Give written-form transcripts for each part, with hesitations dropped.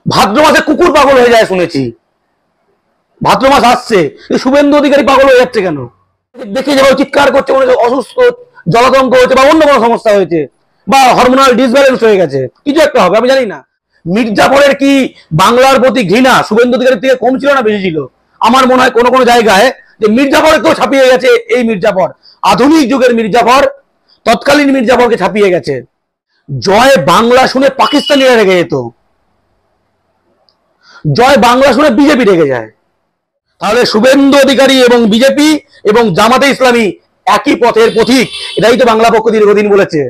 ভাদ্র মাসে কুকুর পাগল হয়ে যায় শুনেছি। ভাদ্র মাস আসছে, শুভেন্দু অধিকারী পাগল হয়ে যাচ্ছে কেন? দেখে যাবে চিৎকার করছে, মনে হচ্ছে অসুস্থ, জলাতঙ্ক হয়েছে বা অন্য কোনো সমস্যা হয়েছে বা হরমোনাল ডিসব্যালেন্স হয়ে গেছে, কিছু একটা হবে, আমি জানি না। মির্জাফরের কি বাংলার প্রতি ঘৃণা শুভেন্দু অধিকারীর থেকে কম ছিল না বেশি ছিল? আমার মনে হয় কোনো কোনো জায়গায় যে মির্জাফরের কেউ ছাপিয়ে গেছে। এই মির্জাফর, আধুনিক যুগের মির্জাফর, তৎকালীন মির্জাফরকে ছাপিয়ে গেছে। জয় বাংলা শুনে পাকিস্তানিরা রেগে যেত, জয় বাংলা শুনে বিজেপি রেগে যায়। তাহলে শুভেন্দু অধিকারী এবং বিজেপি এবং জামাতে ইসলামী একই পথের পথিক, এটাই তো বাংলা পক্ষ দীর্ঘদিন বলেছে।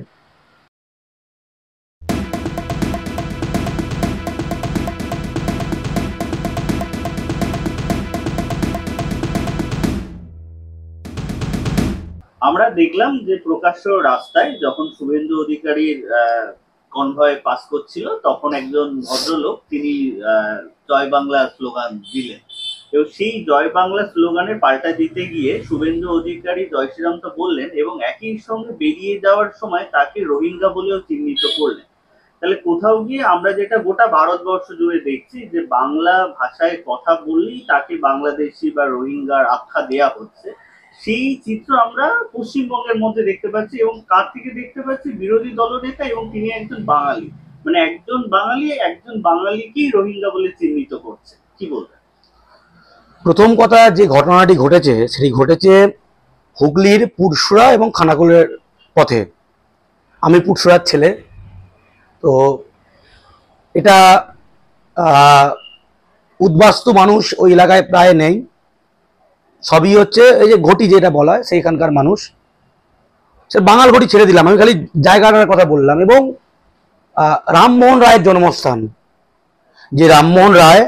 আমরা দেখলাম যে প্রকাশ্য রাস্তায় যখন শুভেন্দু অধিকারীর কনভয় পাস করছিল, তখন একজন ভদ্রলোক তিনি জয় বাংলা স্লোগান দিলেন এবং সেই জয় বাংলা স্লোগানের পাল্টা দিতে গিয়ে শুভেন্দু অধিকারী জয় শ্রীরাম তো বললেন এবং একই সঙ্গে বেরিয়ে যাওয়ার সময় তাকে রোহিঙ্গা বলেও চিহ্নিত করলেন। তাহলে কোথাও গিয়ে আমরা যেটা গোটা ভারতবর্ষ জুড়ে দেখছি যে বাংলা ভাষায় কথা বললেই তাকে বাংলাদেশি বা রোহিঙ্গার আখ্যা দেয়া হচ্ছে, সেই চিত্র আমরা পশ্চিমবঙ্গের মধ্যে দেখতে পাচ্ছি। এবং কার থেকে দেখতে পাচ্ছি? বিরোধী দলনেতা, এবং তিনি একজন বাঙালি, মানে একজন বাঙালিকেই রোহিঙ্গা বলে চিহ্নিত করছে। কি বলবেন? প্রথম কথা, যে ঘটনাটি ঘটেছে সেটি ঘটেছে হুগলির পুরসুরা এবং খানাকুলের পথে। আমি পুরসুরার ছেলে, তো এটা উদ্বাস্তু মানুষ ওই এলাকায় প্রায় নেই, সবই হচ্ছে এই যে ঘটি যেটা বলা হয় সেইখানকার মানুষ। সে বাঙাল ঘটি ছেড়ে দিলাম, আমি খালি জায়গাটার কথা বললাম। এবং রামমোহন রায়ের জন্মস্থান, যে রামমোহন রায়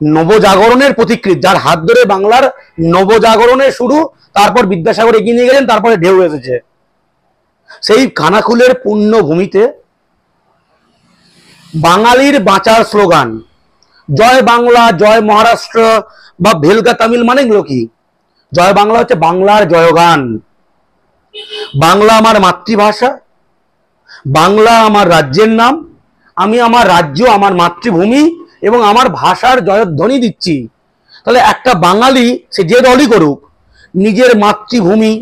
নবজাগরণের পথিকৃৎ, যার হাত ধরে বাংলার নবজাগরণের শুরু, তারপর বিদ্যাসাগর এগিয়ে নিয়ে গেলেন, তারপরে ঢেউ এসেছে। সেই খানাকুলের পুণ্যভূমিতে বাঙালির বাঁচার স্লোগান জয় বাংলা, জয় মহারাষ্ট্র বা ভেলকা তামিল মানে এগুলো কি? জয় বাংলা হচ্ছে বাংলার জয়গান। বাংলা আমার মাতৃভাষা, বাংলা আমার রাজ্যের নাম, আমি আমার রাজ্য, আমার মাতৃভূমি এবং আমার ভাষার জয়ধ্বনি দিচ্ছি। তাহলে একটা বাঙালি, সে যে দলই করুক, নিজের মাতৃভূমি,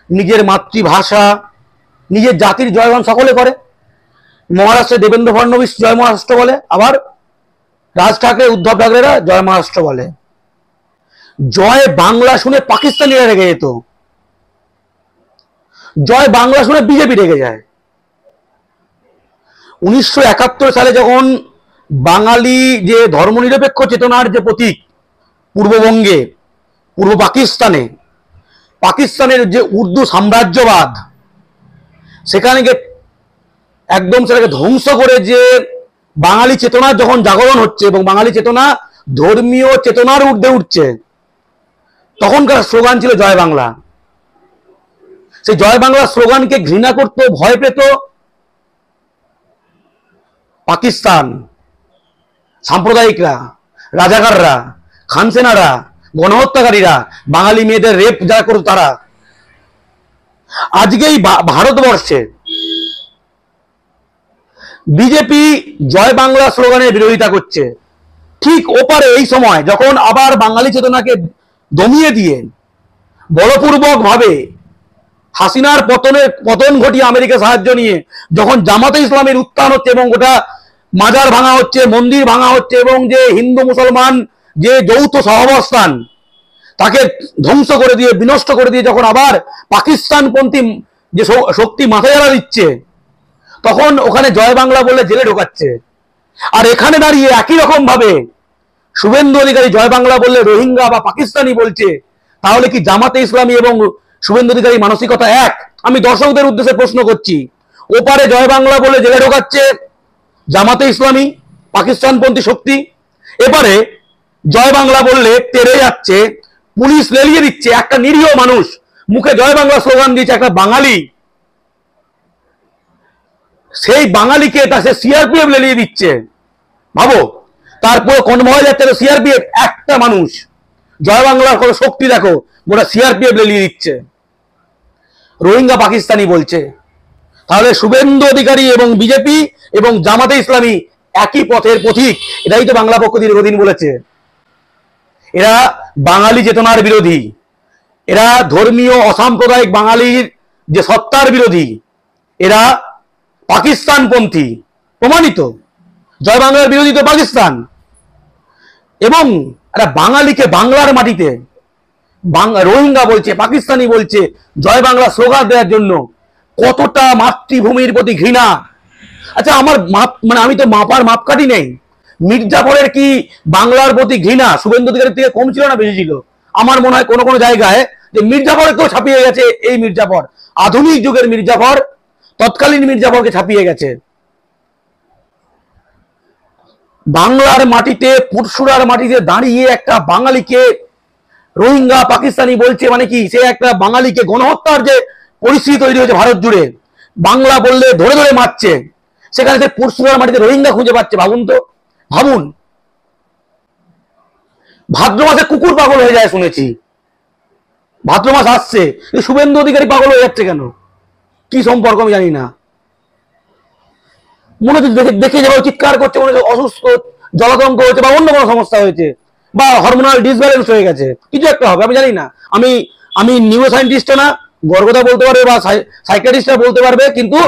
নিজের মাতৃভাষা, নিজের জাতির জয়গান সকলে করে। মহারাষ্ট্রে দেবেন্দ্র ফডনবিস জয় মহারাষ্ট্র বলে, আবার রাজ ঠাকরে, উদ্ধব ঠাকরেরা জয় মহারাষ্ট্র বলে। জয় বাংলা শুনে পাকিস্তানিরা রেগে যেত, জয় বাংলা শুনে বিজেপি রেগে যায়। 1971 সালে যখন বাঙালি যে ধর্মনিরপেক্ষ চেতনার যে প্রতীক পূর্ববঙ্গে, পূর্ব পাকিস্তানের যে উর্দু সাম্রাজ্যবাদ, সেখানে একদম সেটাকে ধ্বংস করে যে বাঙালি চেতনার যখন জাগরণ হচ্ছে এবং বাঙালি চেতনা ধর্মীয় চেতনার ঊর্ধ্বে উঠছে, তখনকার স্লোগান ছিল জয় বাংলা। সেই জয় বাংলা স্লোগানকে ঘৃণা করত, ভয় পেত পাকিস্তান, সাম্প্রদায়িকরা, রাজাকাররা, খানসেনারা, গণহত্যাকারীরা, বাঙালি মেয়েদের রেপ যারা করত তারা। আজকেই ভারতবর্ষে বিজেপি জয় বাংলা স্লোগানের বিরোধিতা করছে। ঠিক ওপারে এই সময় যখন আবার বাঙালি চেতনাকে দমিয়ে দিয়ে বলপূর্বক ভাবে হাসিনার পতন ঘটিয়ে আমেরিকা সাহায্য নিয়ে যখন জামাতে ইসলামের উত্থান হচ্ছে এবং গোটা মাজার ভাঙা হচ্ছে, মন্দির ভাঙা হচ্ছে এবং যে হিন্দু মুসলমান যে যৌথ সহাবস্থান তাকে ধ্বংস করে দিয়ে, বিনষ্ট করে দিয়ে যখন আবার পাকিস্তানপন্থী যে শক্তি মাথাচাড়া দিচ্ছে, তখন ওখানে জয় বাংলা বলে জেলে ঢোকাচ্ছে। আর এখানে দাঁড়িয়ে একই রকম ভাবে শুভেন্দু অধিকারী জয় বাংলা বললে রোহিঙ্গা বা পাকিস্তানি বলছে। তাহলে কি জামাতে ইসলামী এবং শুভেন্দু অধিকারী মানসিকতা এক? আমি দর্শকদের উদ্দেশ্যে প্রশ্ন করছি। ওপারে জয় বাংলা বলে জেলে ঢোকাচ্ছে জামাতে ইসলামী, পাকিস্তানপন্থী শক্তি, এপারে জয় বাংলা বললে তেড়ে যাচ্ছে, পুলিশ লেলিয়ে দিচ্ছে। একটা নিরীহ মানুষ মুখে জয় বাংলা স্লোগান দিয়েছে, একটা বাঙালি, সেই বাঙালিকে সে সিআরপিএফ লেলিয়ে দিচ্ছে। ভাবো, তারপর কনভয় যাচ্ছে সিআরপিএফ, একটা মানুষ। জয় বাংলার কোনো শক্তি দেখো, গোটা সিআরপিএফ লেলিয়ে দিচ্ছে, রোহিঙ্গা পাকিস্তানি বলছে। তাহলে শুভেন্দু অধিকারী এবং বিজেপি এবং জামাতে ইসলামী একই পথের পথিক, এটাই তো বাংলা পক্ষ দীর্ঘদিন বলেছে। এরা বাঙালি চেতনার বিরোধী, এরা ধর্মীয় অসাম্প্রদায়িক বাঙালির যে সত্তার বিরোধী, এরা পাকিস্তানপন্থী, প্রমাণিত। জয় বাংলার বিরোধী তো পাকিস্তান। এবং এরা বাঙালিকে বাংলার মাটিতে রোহিঙ্গা বলছে, পাকিস্তানি বলছে, জয় বাংলা স্লোগান দেওয়ার জন্য। কতটা মাতৃভূমির প্রতি ঘৃণা! আচ্ছা, আমার মানে আমি তো মাপার মাপকাঠি নেই। মির্জাফরের কি বাংলার প্রতি ঘৃণা শুভেন্দু অধিকারীর থেকে কম ছিল না বেশি ছিল? আমার মনে হয় কোনো কোনো জায়গায় যে মির্জাফরকেও ছাপিয়ে গেছে এই মির্জাফর, আধুনিক যুগের মির্জাফর তৎকালীন মির্জাফরকে ছাপিয়ে গেছে। বাংলার মাটিতে, পুরসুরার মাটিতে দাঁড়িয়ে একটা বাঙালিকে রোহিঙ্গা পাকিস্তানি বলছে, মানে কি সে একটা বাঙালিকে গণহত্যার যে পরিস্থিতি তৈরি হয়েছে ভারত জুড়ে, বাংলা বললে ধরে ধরে মারছে, সেখানে সে পুরসুরার মাটিতে রোহিঙ্গা খুঁজে পাচ্ছে। ভাবুন তো, ভাবুন। ভাদ্র মাসে কুকুর পাগল হয়ে যায় শুনেছি, ভাদ্র মাস আসছে, শুভেন্দু অধিকারী পাগল হয়ে যাচ্ছে কেন? কি সম্পর্ক আমি জানি না। মনে হচ্ছে দেখে যাবে চিৎকার করছে, মনে হচ্ছে অসুস্থ, জলাতঙ্ক হয়েছে বা অন্য কোনো সমস্যা হয়েছে বা হরমোনাল ডিসব্যালেন্স হয়ে গেছে, কিছু একটা হবে, আমি জানি না। আমি নিউরো সায়েন্টিস্ট না, গর্গদা বলতে পারবে বা সাইকিয়াট্রিস্টরা বলতে পারবে, কিন্তু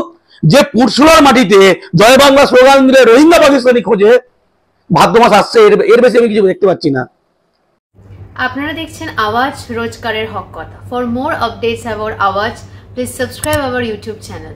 যে পুরসুলার মাটিতে জয় বাংলা স্লোগান দিলে রোহিঙ্গা পাকিস্তানি খোঁজে, ভাদ্র মাস আসছে, এর বেশি আমি কিছু দেখতে পাচ্ছি না। আপনারা দেখছেন আওয়াজ, রোজকারের হক কথা। ফর মোর আপডেটস অ্যাবাউট আওয়াজ, please subscribe our YouTube channel.